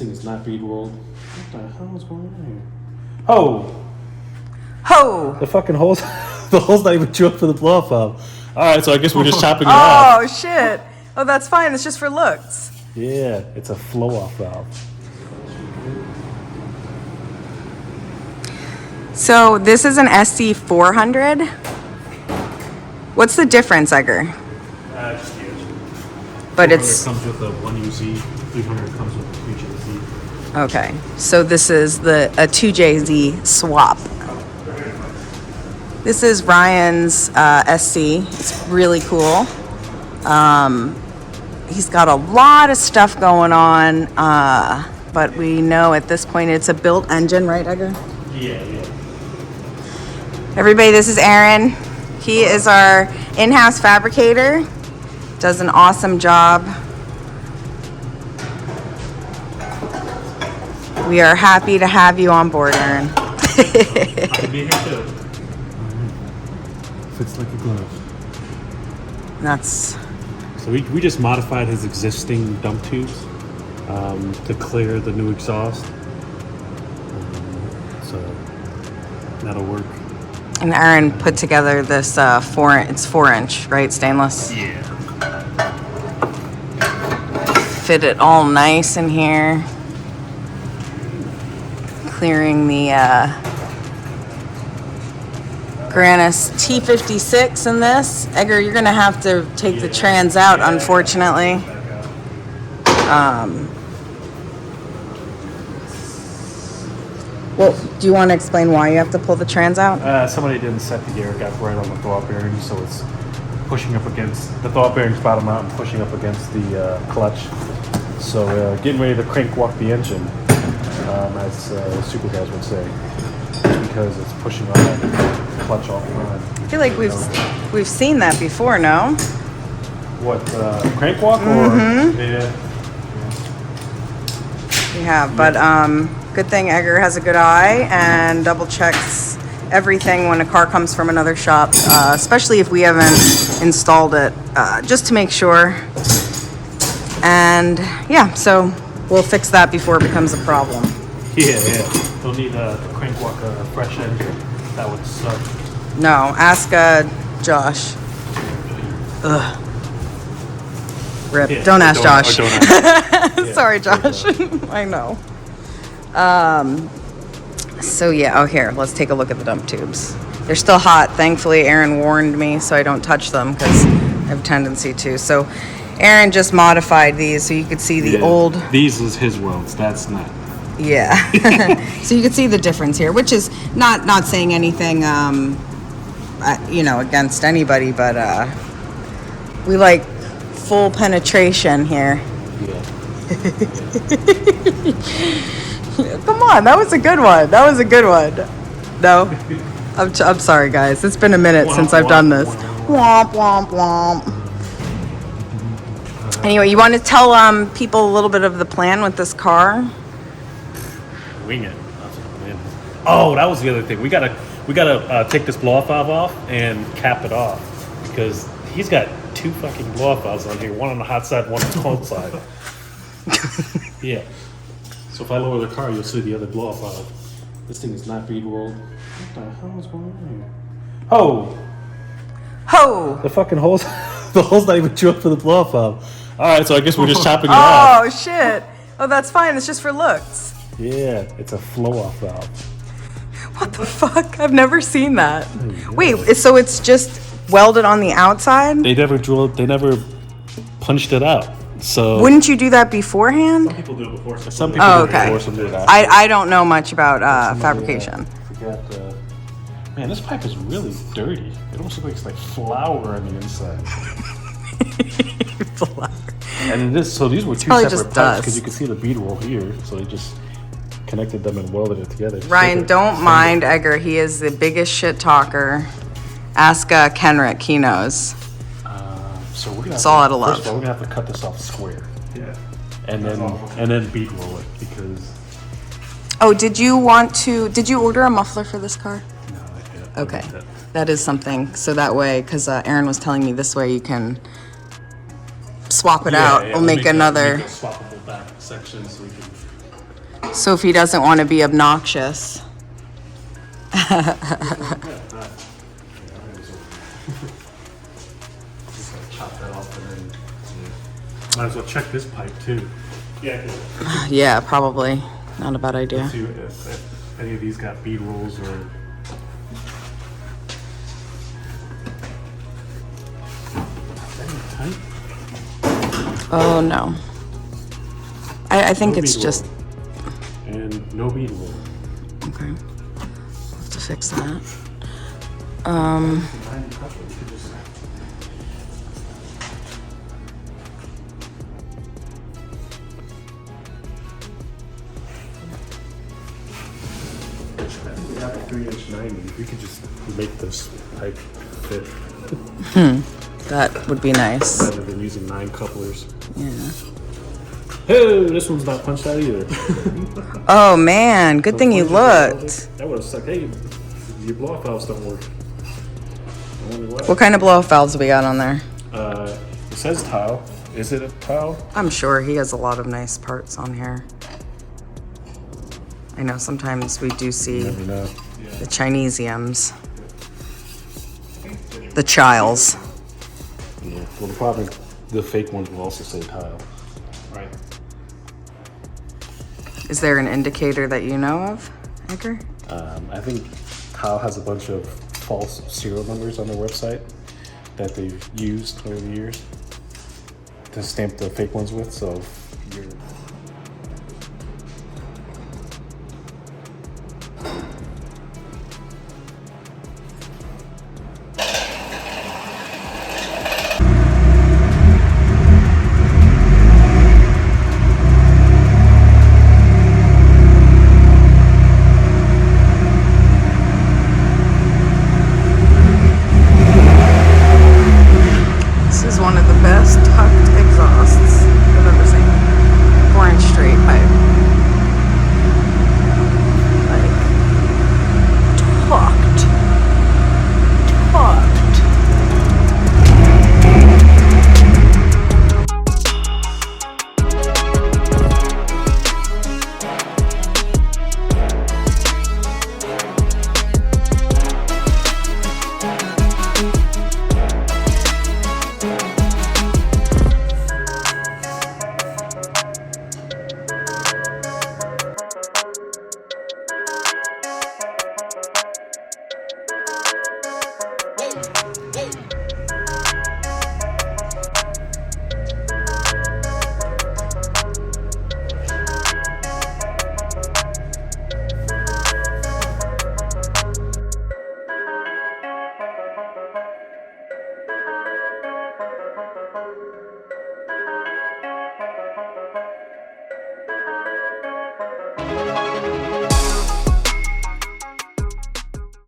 thing is not bead rolled. What the hell is going on here? Oh! Ho! The fucking holes, the hole's not even drilled for the blow off valve. Alright, so I guess we're just chopping it off. Oh, shit. Oh, that's fine. It's just for looks. Yeah, it's a flow off valve. So this is an SC300. What's the difference, Edgar? Just the engine. But it's comes with a 1UZ, 300 comes with a 3JZ. okay. So this is a 2JZ swap. This is Ryan's SC. It's really cool. He's got a lot of stuff going on, but we know at this point it's a built engine, right, Edgar? Yeah. Everybody, this is Aaron. He is our in-house fabricator. Does an awesome job. We are happy to have you on board, Aaron. Be here too. Fits like a glove. That's So we just modified his existing dump tubes to clear the new exhaust. So that'll work. and Aaron put together this 4-inch, right, stainless. Yeah. Fit it all nice in here. Clearing the Granis T56 in this. Edgar, you're gonna have to take the trans out, unfortunately. Well, do you want to explain why you have to pull the trans out? Somebody didn't set the air gap right on the thaw bearing, so it's pushing up against the thaw bearings bottom out and pushing up against the clutch. So getting ready to crank walk the engine, as super guys would say, because it's pushing on that clutch all the time. I feel like we've seen that before, no? What, crank walk or? Yeah. We have, but good thing Edgar has a good eye and double checks everything when a car comes from another shop, especially if we haven't installed it, just to make sure. And yeah, so we'll fix that before it becomes a problem. Yeah. They'll need a crank walk a fresh engine. That would suck. No, ask Josh. Ugh. Rip. Yeah, don't ask Josh. Don't ask. Sorry, Josh. I know. So yeah, oh here, let's take a look at the dump tubes. They're still hot. Thankfully, Aaron warned me so I don't touch them because I have a tendency to. So Aaron just modified these so you could see the old. These is his welds. That's not. Yeah. So you can see the difference here, which is not saying anything, against anybody, but we like full penetration here. Yeah. Come on, that was a good one. No, I'm sorry, guys. It's been a minute since I've done this. Womp womp womp. Anyway, you want to tell people a little bit of the plan with this car? Wing it. Oh, that was the other thing. We gotta take this blow-off valve off and cap it off because he's got two fucking blow-off valves on here. One on the hot side, one on the cold side. Yeah. So if I lower the car, you'll see the other blow-off valve. This thing is not bead rolled. What the hell is going on here? Oh! Ho! The fucking holes, the hole's not even drilled for the blow-off valve. All right, so I guess we're just chopping it off. Oh shit! Oh, that's fine. It's just for looks. Yeah, it's a flow-off valve. What the fuck? I've never seen that. Wait, so it's just welded on the outside? They never punched it out. So Wouldn't you do that beforehand? some people do it before. Some people do it okay. before, some do it after. I don't know much about fabrication. Man, this pipe is really dirty. It almost looks like it's like flour on the inside. And it is. So these were two separate pipes because you can see the bead roll here. So they just connected them and welded it together. Ryan, don't mind Edgar. He is the biggest shit talker. Ask Kenrick. He knows. So we're gonna. It's all out of love. First of all, we're gonna have to cut this off square. Yeah. And then bead roll it because. Oh, did you order a muffler for this car? No, I can't. Okay, that is something. So that way, because Aaron was telling me this way you can swap it out. We'll make another. Make a swappable back section so we can Sophie doesn't want to be obnoxious. Chop that off and then might as well check this pipe too. Yeah. Yeah, probably. Not a bad idea. See if any of these got bead rolls or. Tight? Oh no. I think No it's bead just. roll. And no bead roll. Okay. Have to fix that. We have a 3-inch 90. We could just make this pipe fit That would be nice. rather than using 9 couplers. Yeah. Hey, this one's not punched out either. Oh man, good thing you looked. That would have sucked. Hey, your blow off valves don't work. I wonder why. What kind of blow-off valves we got on there? It says tile. Is it a tile? I'm sure he has a lot of nice parts on here. I know sometimes we do see Let me know. the Chinesiums. The Chiles. Yeah. Well, the problem, the fake ones will also say tile. Right. Is there an indicator that you know of, Edgar? I think tile has a bunch of false serial numbers on their website that they've used over the years to stamp the fake ones with. So you're